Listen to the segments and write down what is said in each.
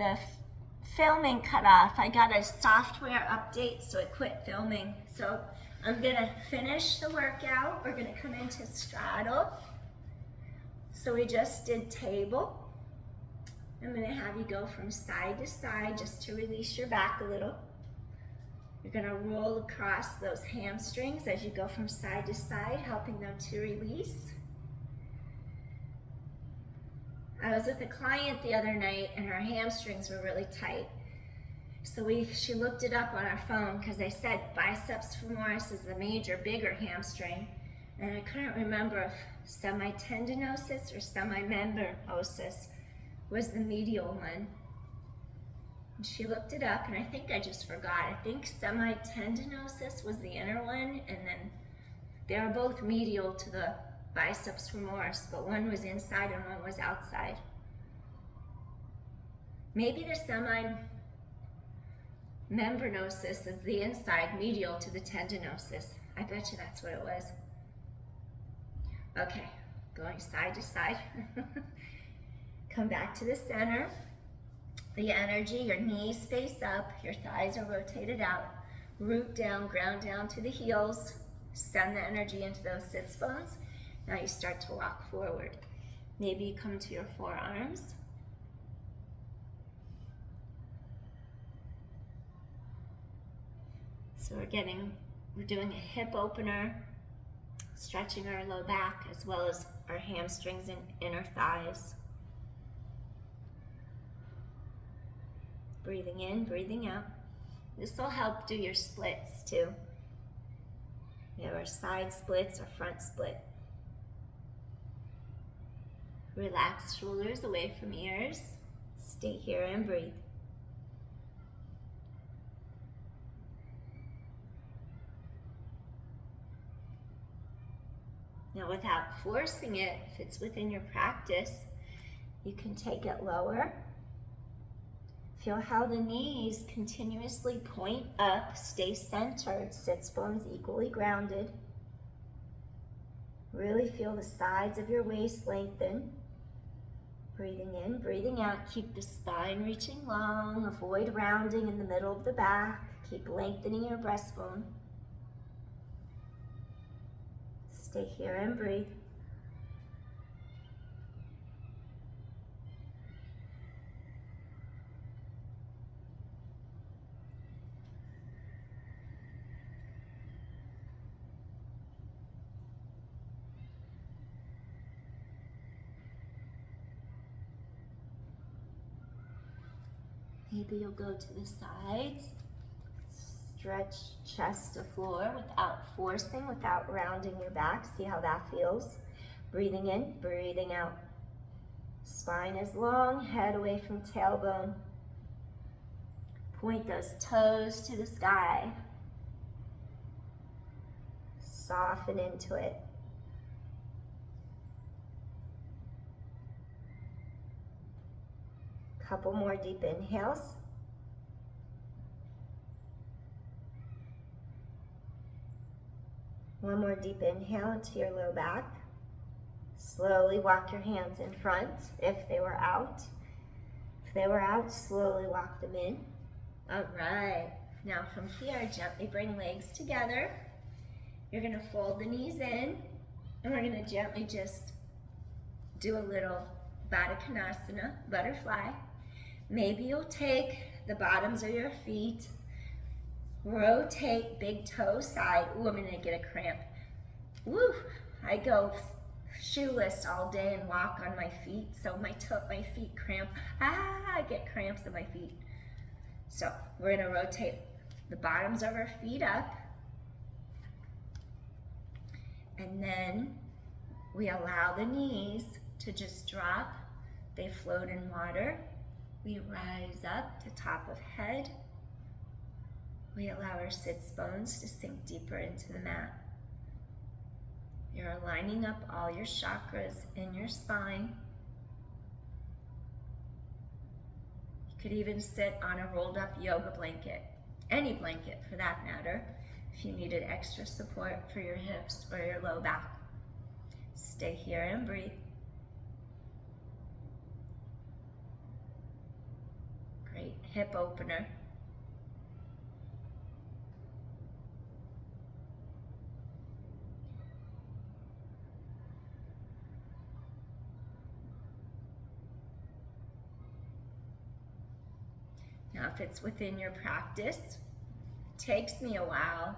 the filming cut off. I got a software update, so it quit filming. So I'm gonna finish the workout. We're gonna come into straddle. So we just did table. I'm gonna have you go from side to side just to release your back a little. You're gonna roll across those hamstrings as you go from side to side, helping them to release. I was with a client the other night and her hamstrings were really tight. So she looked it up on her phone because I said biceps femoris is the major, bigger hamstring. And I couldn't remember if semitendinosus or semimembranosus was the medial one. And she looked it up and I think I just forgot. I think semitendinosus was the inner one, and then they were both medial to the biceps femoris, but one was inside and one was outside. Maybe the semimembranosus is the inside, medial to the tendinosus. I bet you that's what it was. Okay, going side to side. Come back to the center. The energy, your knees face up, your thighs are rotated out. Root down, ground down to the heels. Send the energy into those sits bones. Now you start to walk forward. Maybe you come to your forearms. So we're doing a hip opener, stretching our low back as well as our hamstrings and inner thighs. Breathing in, breathing out. This will help do your splits too. We have our side splits or front split. Relax shoulders away from ears. Stay here and breathe. Now without forcing it, if it's within your practice, you can take it lower. Feel how the knees continuously point up, stay centered, sits bones equally grounded. Really feel the sides of your waist lengthen. Breathing in, breathing out, keep the spine reaching long, avoid rounding in the middle of the back, keep lengthening your breastbone. Stay here and breathe. Maybe you'll go to the sides. Stretch chest to floor without forcing, without rounding your back. See how that feels. Breathing in, breathing out. Spine is long, head away from tailbone. Point those toes to the sky. Soften into it. Couple more deep inhales. One more deep inhale into your low back. Slowly walk your hands in front if they were out. If they were out, slowly walk them in. All right. Now from here, gently bring legs together. You're gonna fold the knees in, and we're gonna gently just do a little Baddha Konasana, butterfly. Maybe you'll take the bottoms of your feet, rotate big toe side. Ooh, I'm gonna get a cramp. Woo, I go shoeless all day and walk on my feet, so my feet cramp. I get cramps in my feet. So we're gonna rotate the bottoms of our feet up, and then we allow the knees to just drop. They float in water. We rise up to top of head. We allow our sits bones to sink deeper into the mat. You're aligning up all your chakras in your spine. You could even sit on a rolled up yoga blanket, any blanket for that matter, if you needed extra support for your hips or your low back. Stay here and breathe. great hip opener. Now, if it's within your practice, it takes me a while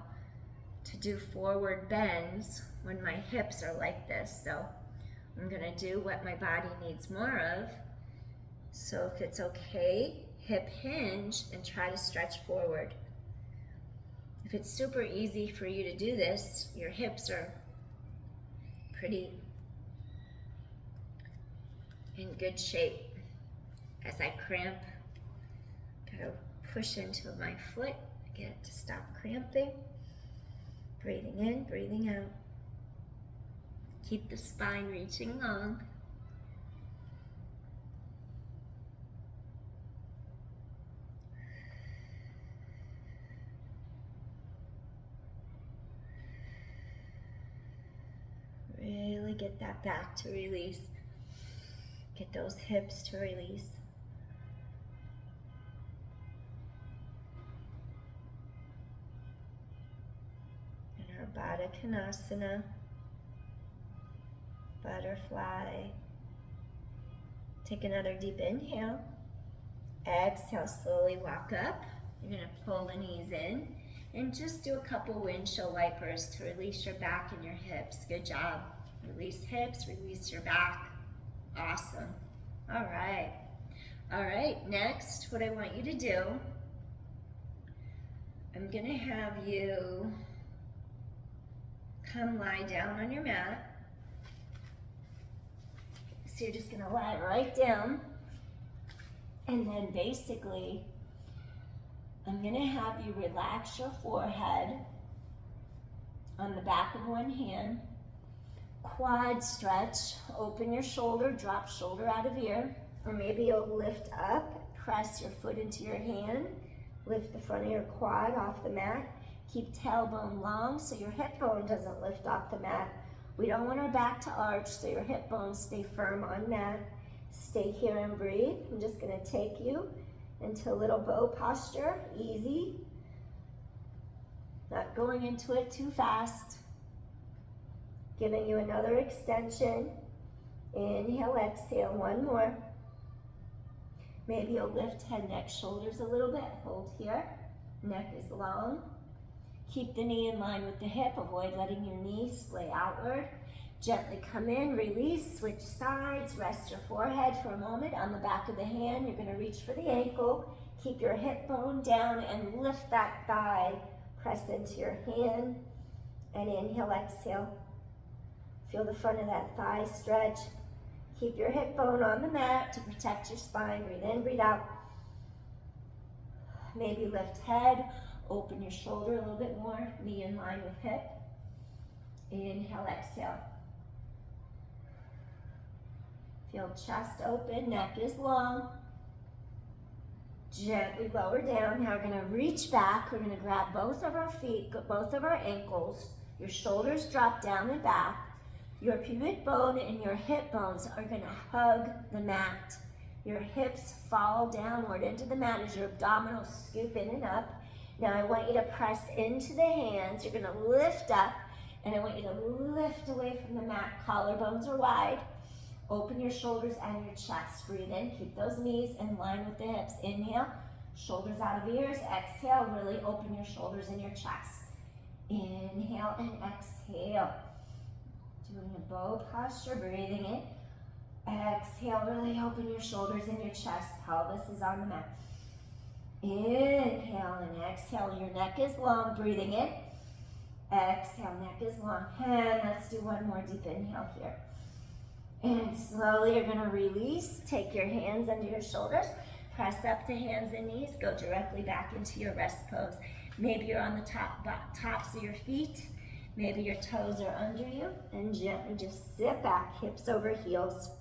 to do forward bends when my hips are like this. So I'm gonna do what my body needs more of. So if it's okay, hip hinge and try to stretch forward. If it's super easy for you to do this, your hips are pretty in good shape. As I cramp, gotta push into my foot, get it to stop cramping. Breathing in, breathing out. Keep the spine reaching long. Really get that back to release. Get those hips to release. And our Baddha Konasana, butterfly. Take another deep inhale. Exhale, slowly walk up. You're gonna pull the knees in and just do a couple windshield wipers to release your back and your hips. Good job. Release hips, release your back. Awesome. All right. All right, next, what I want you to do, I'm gonna have you come lie down on your mat. So you're just gonna lie right down. And then basically, I'm gonna have you relax your forehead on the back of one hand. Quad stretch, open your shoulder, drop shoulder out of ear. Or maybe you'll lift up, press your foot into your hand, lift the front of your quad off the mat. Keep tailbone long so your hip bone doesn't lift off the mat. We don't want our back to arch, so your hip bones stay firm on mat. Stay here and breathe. I'm just gonna take you into a little bow posture, easy. Not going into it too fast. Giving you another extension. Inhale, exhale, one more. Maybe you'll lift head, neck, shoulders a little bit. Hold here, neck is long. Keep the knee in line with the hip. Avoid letting your knee splay outward. Gently come in, release, switch sides, rest your forehead for a moment on the back of the hand. You're gonna reach for the ankle. Keep your hip bone down and lift that thigh. Press into your hand and inhale, exhale. Feel the front of that thigh stretch. Keep your hip bone on the mat to protect your spine. Breathe in, breathe out. Maybe lift head, open your shoulder a little bit more, knee in line with hip. Inhale, exhale. Feel chest open, neck is long. Gently lower down. Now we're gonna reach back. We're gonna grab both of our feet, both of our ankles. Your shoulders drop down and back. Your pubic bone and your hip bones are gonna hug the mat. Your hips fall downward into the mat as your abdominals scoop in and up. Now I want you to press into the hands. You're gonna lift up, and I want you to lift away from the mat. Collarbones are wide. Open your shoulders and your chest. Breathe in, keep those knees in line with the hips. Inhale, shoulders out of ears. Exhale, really open your shoulders and your chest. Inhale and exhale. Doing a bow posture, breathing in. Exhale, really open your shoulders and your chest. Pelvis is on the mat. Inhale and exhale, your neck is long, breathing in. Exhale, neck is long. And let's do one more deep inhale here. And slowly you're gonna release. Take your hands under your shoulders. Press up to hands and knees. Go directly back into your rest pose. Maybe you're on the tops of your feet. Maybe your toes are under you. And gently just sit back, hips over heels.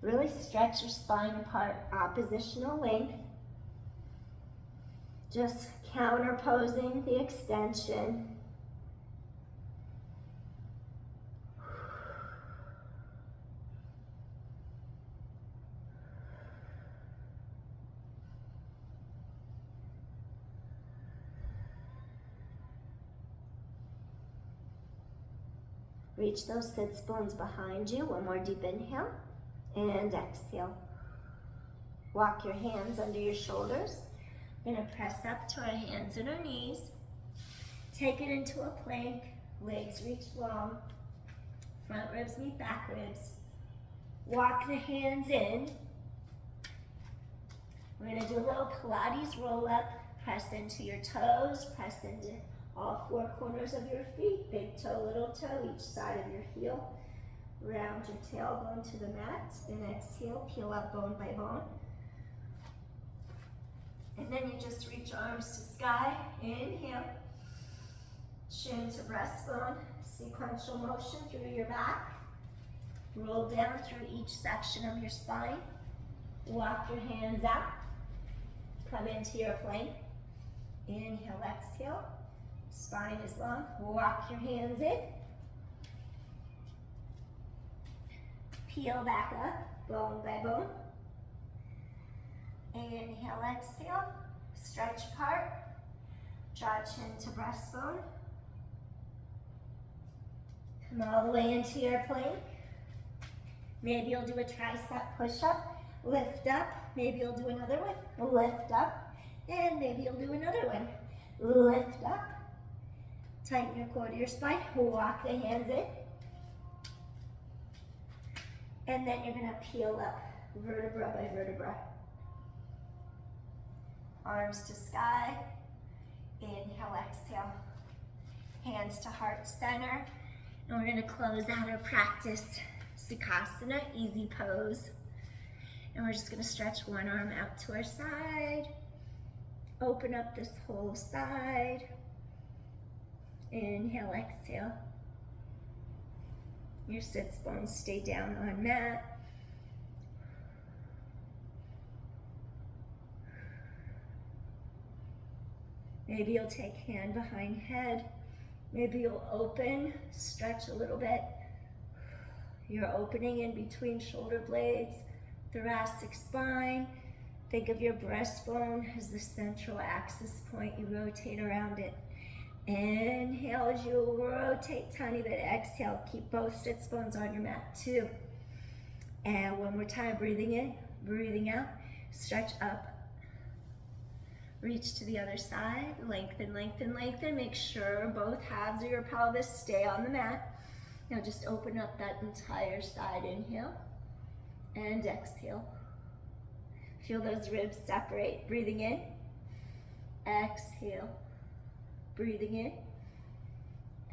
Really stretch your spine apart, oppositional length. Just counterposing the extension. Reach those sits bones behind you. One more deep inhale and exhale. Walk your hands under your shoulders. We're gonna press up to our hands and our knees. Take it into a plank. Legs reach long. Front ribs meet back ribs. Walk the hands in. We're gonna do a little Pilates roll up. Press into your toes. Press into all four corners of your feet. Big toe, little toe, each side of your heel. Round your tailbone to the mat. And exhale, peel up bone by bone. And then you just reach arms to sky. Inhale. Chin to breastbone. Sequential motion through your back. Roll down through each section of your spine. Walk your hands out. Come into your plank. Inhale, exhale. Spine is long. Walk your hands in. Peel back up, bone by bone. Inhale, exhale. Stretch apart. Draw chin to breastbone. Come all the way into your plank. Maybe you'll do a tricep push-up. Lift up. Maybe you'll do another one. Lift up. And maybe you'll do another one. Lift up. Tighten your core to your spine. Walk the hands in. And then you're going to peel up vertebra by vertebra. Arms to sky. Inhale, exhale. Hands to heart center. And we're going to close out our practice. Sukhasana, easy pose. And we're just going to stretch one arm out to our side. Open up this whole side. Inhale, exhale. Your sits bones stay down on mat. Maybe you'll take hand behind head. Maybe you'll open, stretch a little bit. You're opening in between shoulder blades, thoracic spine. Think of your breastbone as the central axis point. You rotate around it. Inhale as you rotate tiny bit. Exhale, keep both sits bones on your mat too. And one more time, breathing in, breathing out. Stretch up. Reach to the other side. Lengthen, lengthen, lengthen. Make sure both halves of your pelvis stay on the mat. Now just open up that entire side. Inhale and exhale. Feel those ribs separate. Breathing in. Exhale. Breathing in.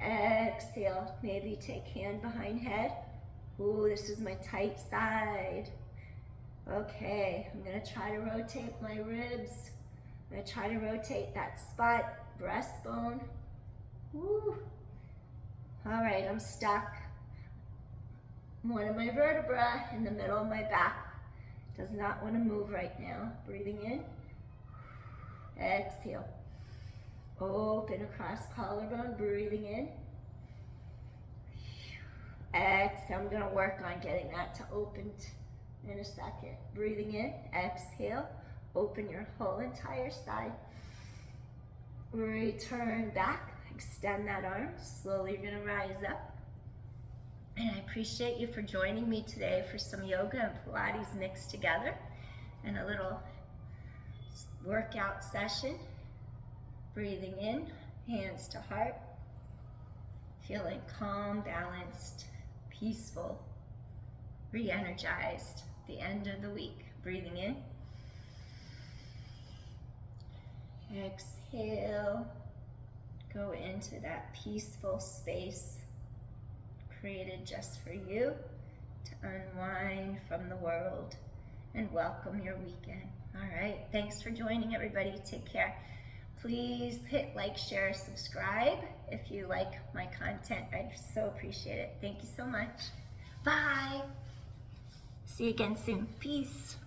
Exhale. Maybe take hand behind head. Ooh, this is my tight side. Okay, I'm gonna try to rotate my ribs. I'm gonna try to rotate that spot, breastbone. Woo. All right, I'm stuck. One of my vertebrae in the middle of my back does not want to move right now. Breathing in. Exhale. Open across collarbone. Breathing in. Exhale. I'm going to work on getting that to open in a second. Breathing in. Exhale. Open your whole entire side. Return back. Extend that arm. Slowly you're going to rise up. And I appreciate you for joining me today for some yoga and Pilates mixed together and a little workout session. Breathing in, hands to heart. Feeling calm, balanced, peaceful, re-energized. The end of the week. Breathing in. Exhale. Go into that peaceful space created just for you to unwind from the world and welcome your weekend. All right, thanks for joining everybody. Take care. Please hit like, share, subscribe if you like my content. I'd so appreciate it. Thank you so much. Bye. See you again soon. Peace.